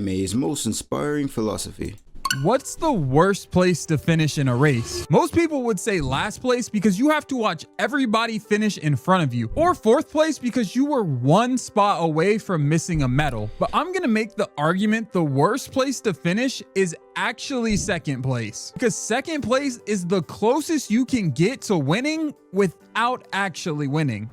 anime's most inspiring philosophy. What's the worst place to finish in a race? Most people would say last place because you have to watch everybody finish in front of you, or fourth place because you were one spot away from missing a medal. But I'm gonna make the argument the worst place to finish is actually second place, because second place is the closest you can get to winning without actually winning.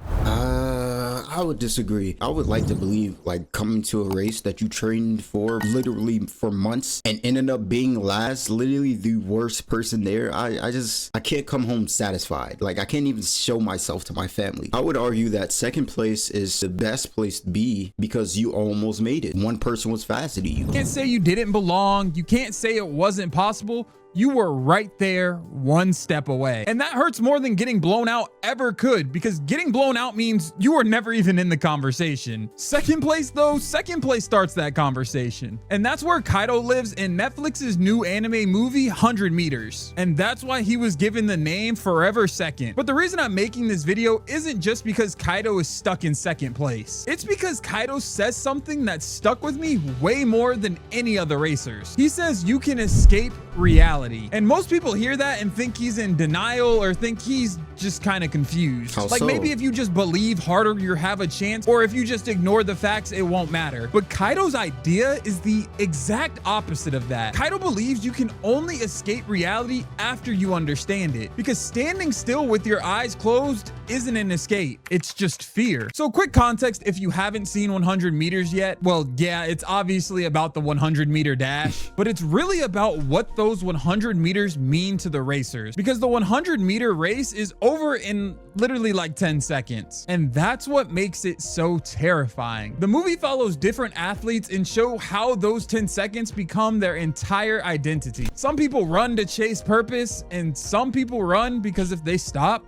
I would disagree. I would like to believe, like, coming to a race that you trained for literally for months and ended up being last, literally the worst person there. I can't come home satisfied. Like, I can't even show myself to my family. I would argue that second place is the best place to be because you almost made it. One person was faster than you. You can't say you didn't belong. You can't say it wasn't possible. You were right there, one step away. And that hurts more than getting blown out ever could, because getting blown out means you were never even in the conversation. Second place though, second place starts that conversation. And that's where Kaido lives in Netflix's new anime movie, 100 Meters. And that's why he was given the name Forever Second. But the reason I'm making this video isn't just because Kaido is stuck in second place. It's because Kaido says something that stuck with me way more than any other racers. He says you can escape reality. And most people hear that and think he's in denial or think he's just kind of confused. How like so? Maybe if you just believe harder, you have a chance, or if you just ignore the facts, it won't matter. But Kaido's idea is the exact opposite of that. Kaido believes you can only escape reality after you understand it, because standing still with your eyes closed isn't an escape. It's just fear. So quick context, if you haven't seen 100 Meters yet, well, yeah, it's obviously about the 100-meter dash, but it's really about what those 100 meters mean to the racers, because the 100-meter race is over in literally like 10 seconds. And that's what makes it so terrifying. The movie follows different athletes and show how those 10 seconds become their entire identity. Some people run to chase purpose, and some people run because if they stop,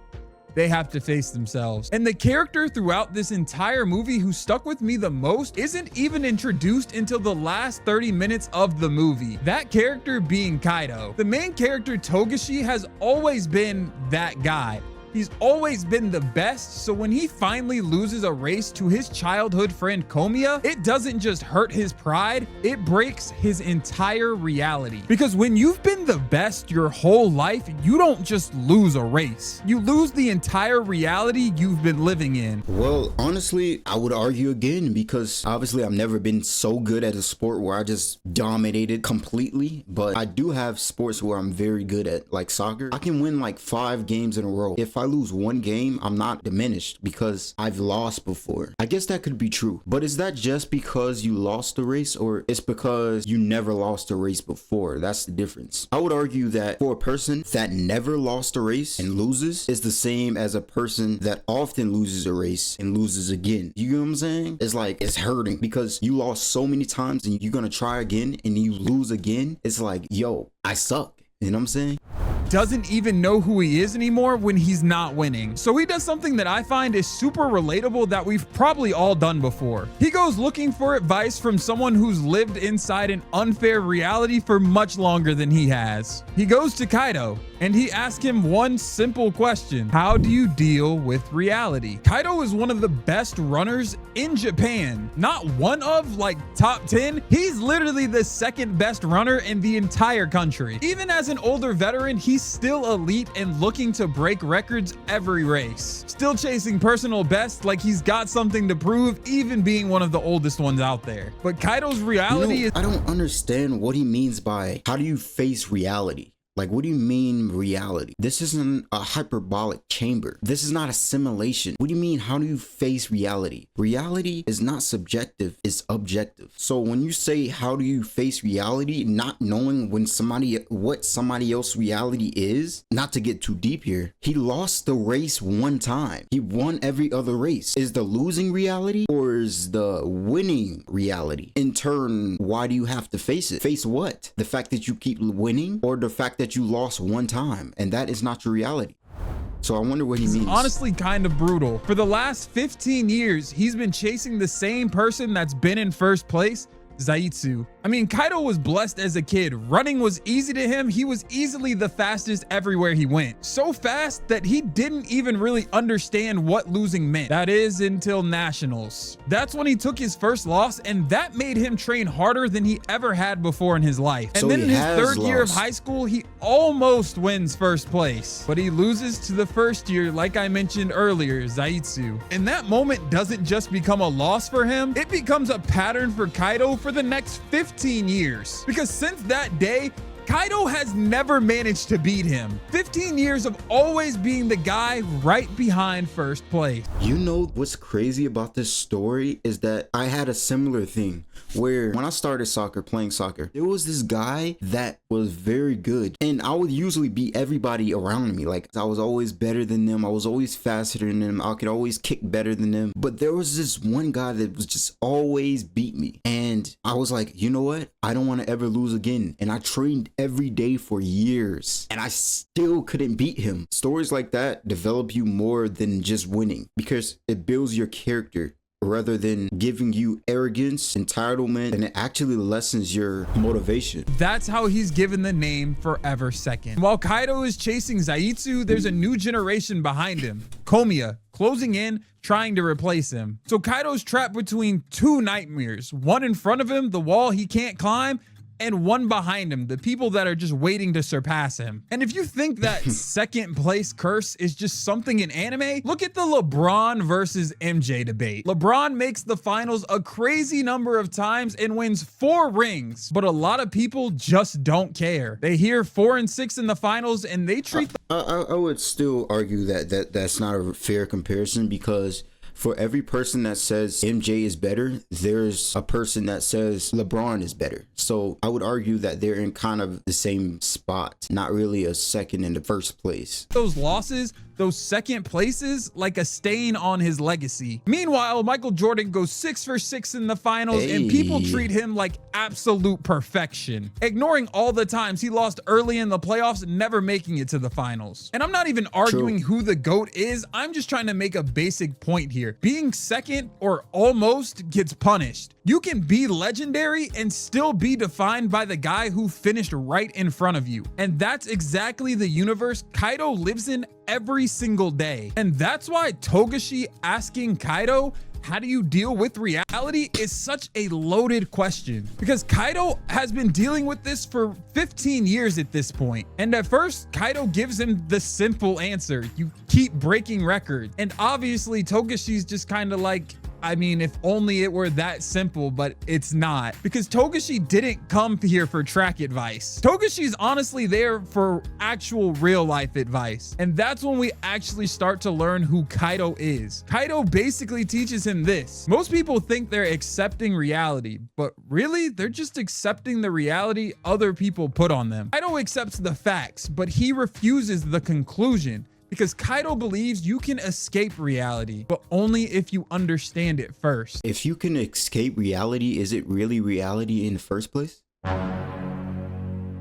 they have to face themselves. And the character throughout this entire movie who stuck with me the most isn't even introduced until the last 30 minutes of the movie. That character being Kaido. The main character, Togashi, has always been that guy. He's always been the best, so when he finally loses a race to his childhood friend Komiya, it doesn't just hurt his pride, it breaks his entire reality. Because when you've been the best your whole life, you don't just lose a race. You lose the entire reality you've been living in. Well, honestly, I would argue again, because obviously I've never been so good at a sport where I just dominated completely, but I do have sports where I'm very good at, like soccer. I can win like 5 games in a row. If I lose one game, I'm not diminished because I've lost before. I guess that could be true, but is that just because you lost the race, or it's because you never lost a race before? That's the difference. I would argue that for a person that never lost a race and loses is the same as a person that often loses a race and loses again. You know what I'm saying? It's like, it's hurting because you lost so many times and you're gonna try again and you lose again. It's like, yo, I suck. You know what I'm saying? Doesn't even know who he is anymore when he's not winning. So he does something that I find is super relatable that we've probably all done before. He goes looking for advice from someone who's lived inside an unfair reality for much longer than he has. He goes to Kaido and he asks him one simple question: how do you deal with reality? Kaido is one of the best runners in Japan. Not one of, like, top 10. He's literally the second best runner in the entire country. Even as an older veteran, he's still elite and looking to break records every race. Still chasing personal best like he's got something to prove, even being one of the oldest ones out there. But Kaido's reality is... I don't understand what he means by how do you face reality? Like, what do you mean reality? This isn't a hyperbolic chamber. This is not a simulation. What do you mean, how do you face reality? Reality is not subjective, it's objective. So when you say, how do you face reality, not knowing what somebody else's reality is, not to get too deep here, he lost the race one time. He won every other race. Is the losing reality or is the winning reality? In turn, why do you have to face it? Face what? The fact that you keep winning, or the fact that you lost one time and that is not your reality? So I wonder what he means. Honestly, kind of brutal. For the last 15 years, he's been chasing the same person that's been in first place Zaitsu. I mean, Kaido was blessed as a kid. Running was easy to him. He was easily the fastest everywhere he went. So fast that he didn't even really understand what losing meant. That is until nationals. That's when he took his first loss, and that made him train harder than he ever had before in his life. And So then in he his has third year of lost. high school, he almost wins first place, but he loses to the first year, like I mentioned earlier, Zaitsu. And that moment doesn't just become a loss for him, it becomes a pattern for Kaido for the next 15 years. Because since that day, Kaido has never managed to beat him. 15 years of always being the guy right behind first place. You know what's crazy about this story is that I had a similar thing where when I started playing soccer, there was this guy that was very good and I would usually beat everybody around me. Like I was always better than them. I was always faster than them. I could always kick better than them. But there was this one guy that was just always beat me. And I was like, you know what? I don't want to ever lose again. And I trained every day for years and I still couldn't beat him. Stories like that develop you more than just winning because it builds your character rather than giving you arrogance, entitlement, and it actually lessens your motivation. That's how he's given the name Forever Second. While Kaido is chasing Zaitsu, there's a new generation behind him, Komiya, closing in, trying to replace him. So Kaido's trapped between two nightmares, one in front of him, the wall he can't climb, and one behind him, the people that are just waiting to surpass him. And if you think that second place curse is just something in anime, look at the LeBron versus MJ debate. LeBron makes the finals a crazy number of times and wins 4 rings, but a lot of people just don't care. They hear 4 and 6 in the finals and they treat I would still argue that's not a fair comparison because for every person that says MJ is better, there's a person that says LeBron is better. So I would argue that they're in kind of the same spot, not really a second in the first place. those losses, those second places, like a stain on his legacy. Meanwhile, Michael Jordan goes 6 for 6 in the finals and people treat him like absolute perfection, ignoring all the times he lost early in the playoffs, never making it to the finals. And I'm not even arguing who the GOAT is. I'm just trying to make a basic point here. Being second or almost gets punished. You can be legendary and still be defined by the guy who finished right in front of you. And that's exactly the universe Kaido lives in every single day. And that's why Togashi asking Kaido, how do you deal with reality, is such a loaded question, because Kaido has been dealing with this for 15 years at this point. And at first, Kaido gives him the simple answer: you keep breaking records. And obviously, Togashi's just kind of like, I mean, if only it were that simple, but it's not, because Togashi didn't come here for track advice. Togashi's honestly there for actual real life advice. And that's when we actually start to learn who Kaido is. Kaido basically teaches him this: most people think they're accepting reality, but really they're just accepting the reality other people put on them. Kaido accepts the facts, but he refuses the conclusion. Because Kaido believes you can escape reality, but only if you understand it first. If you can escape reality, is it really reality in the first place?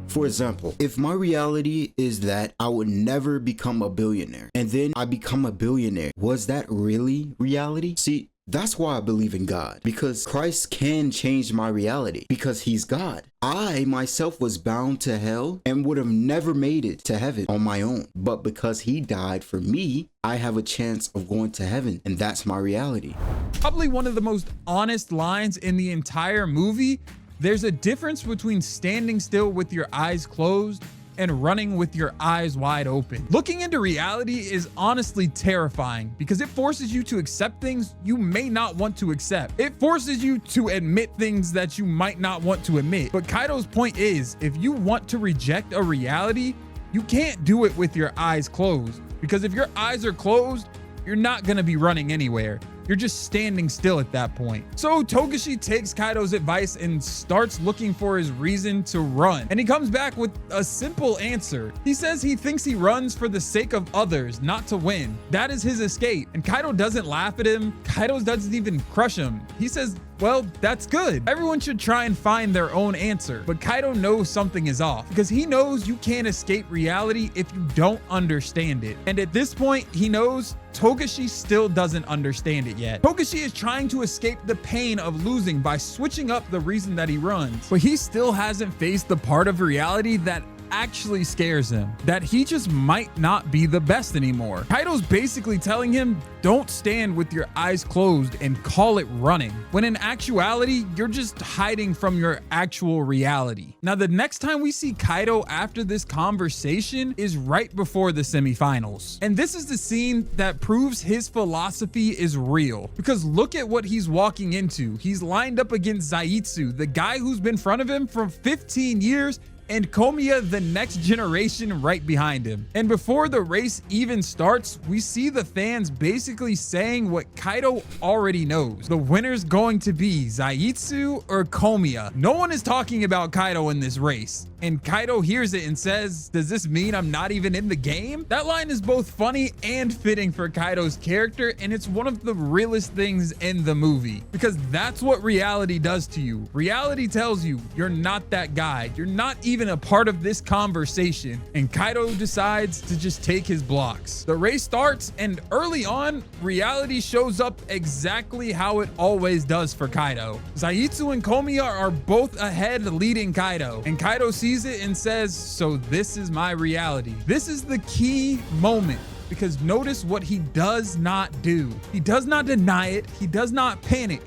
For example, if my reality is that I would never become a billionaire and then I become a billionaire, was that really reality? See, that's why I believe in God, because Christ can change my reality because he's God. I myself was bound to hell and would have never made it to heaven on my own. But because he died for me, I have a chance of going to heaven, and that's my reality. Probably one of the most honest lines in the entire movie. There's a difference between standing still with your eyes closed and running with your eyes wide open. Looking into reality is honestly terrifying because it forces you to accept things you may not want to accept. It forces you to admit things that you might not want to admit. But Kaido's point is, if you want to reject a reality, you can't do it with your eyes closed, because if your eyes are closed, you're not gonna be running anywhere. You're just standing still at that point. So Togashi takes Kaido's advice and starts looking for his reason to run. And he comes back with a simple answer. He says he thinks he runs for the sake of others, not to win. That is his escape. And Kaido doesn't laugh at him. Kaido doesn't even crush him. He says Well, that's good. Everyone should try and find their own answer. But Kaido knows something is off because he knows you can't escape reality if you don't understand it. And at this point, he knows Togashi still doesn't understand it yet. Togashi is trying to escape the pain of losing by switching up the reason that he runs, but he still hasn't faced the part of reality that actually scares him, that he just might not be the best anymore. Kaido's basically telling him, don't stand with your eyes closed and call it running, when in actuality, you're just hiding from your actual reality. Now, the next time we see Kaido after this conversation is right before the semifinals. And this is the scene that proves his philosophy is real, because look at what he's walking into. He's lined up against Zaitsu, the guy who's been in front of him for 15 years, and Komiya, the next generation, right behind him. And before the race even starts, we see the fans basically saying what Kaido already knows. The winner's going to be Zaitsu or Komiya. No one is talking about Kaido in this race. And Kaido hears it and says, does this mean I'm not even in the game? That line is both funny and fitting for Kaido's character, and it's one of the realest things in the movie, because that's what reality does to you. Reality tells you you're not that guy. You're not even a part of this conversation. And Kaido decides to just take his blocks. The race starts, and early on, reality shows up exactly how it always does for Kaido. Zaitsu and Komiya are both ahead, leading Kaido, and Kaido sees it and says, so this is my reality. This is the key moment, because notice what he does not do. He does not deny it. He does not panic.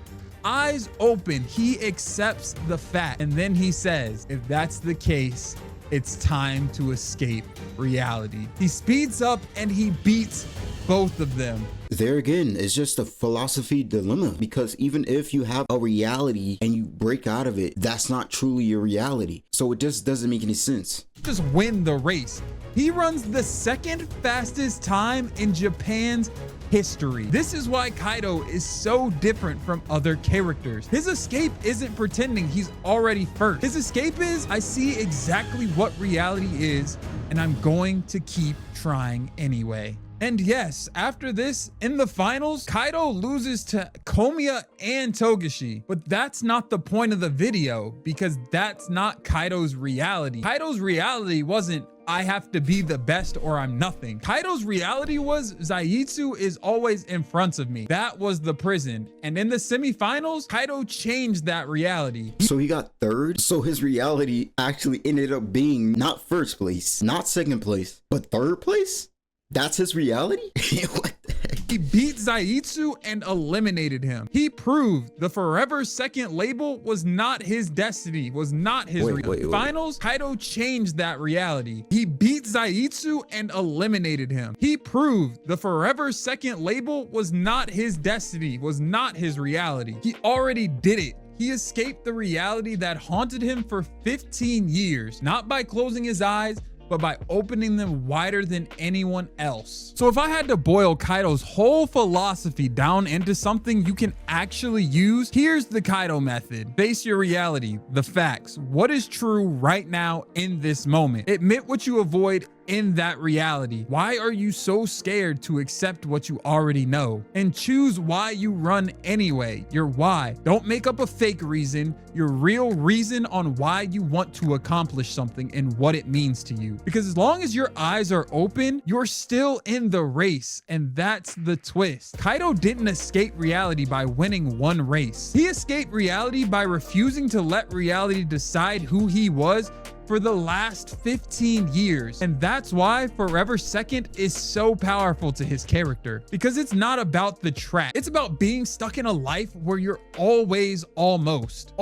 Eyes open, he accepts the fact, and then he says, if that's the case, it's time to escape reality. He speeds up and he beats both of them. There again, it's just a philosophy dilemma, because even if you have a reality and you break out of it, that's not truly your reality. So it just doesn't make any sense. Just win the race. He runs the second fastest time in Japan's history. This is why Kaido is so different from other characters. His escape isn't pretending he's already first. His escape is, I see exactly what reality is, and I'm going to keep trying anyway. And yes, after this, in the finals, Kaido loses to Komiya and Togashi. But that's not the point of the video, because that's not Kaido's reality. Kaido's reality wasn't, I have to be the best or I'm nothing. Kaido's reality was, Zaitsu is always in front of me. That was the prison. And in the semifinals, Kaido changed that reality. So he got third. So his reality actually ended up being not first place, not second place, but third place? That's his reality? What the heck? He beat Zaitsu and eliminated him. He proved the forever second label was not his destiny, was not his reality. Finals, Kaido changed that reality. He beat Zaitsu and eliminated him. He proved the forever second label was not his destiny, was not his reality. He already did it. He escaped the reality that haunted him for 15 years, not by closing his eyes, but by opening them wider than anyone else. So if I had to boil Kaido's whole philosophy down into something you can actually use, here's the Kaido method. Face your reality, the facts, what is true right now in this moment. Admit what you avoid in that reality. Why are you so scared to accept what you already know? And choose why you run anyway, your why. Don't make up a fake reason, your real reason on why you want to accomplish something and what it means to you. Because as long as your eyes are open, you're still in the race, and that's the twist. Kaido didn't escape reality by winning one race. He escaped reality by refusing to let reality decide who he was for the last 15 years. And that's why Forever Second is so powerful to his character, because it's not about the track. It's about being stuck in a life where you're always almost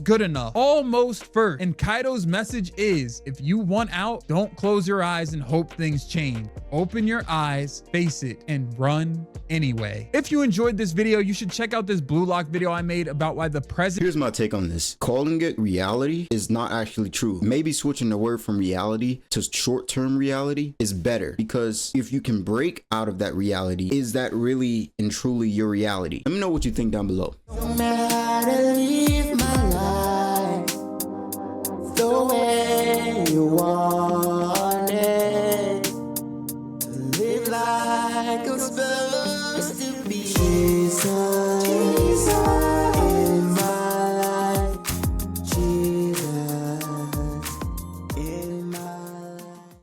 good enough, almost first. And Kaido's message is, if you want out, don't close your eyes and hope things change. Open your eyes, face it, and run anyway. If you enjoyed this video, you should check out this Blue Lock video I made about why the president— Here's my take on this. Calling it reality is not actually true. Maybe switching the word from reality to short-term reality is better, because if you can break out of that reality, is that really and truly your reality? Let me know what you think down below. No matter how to live my life the way you want it, to live like a spell.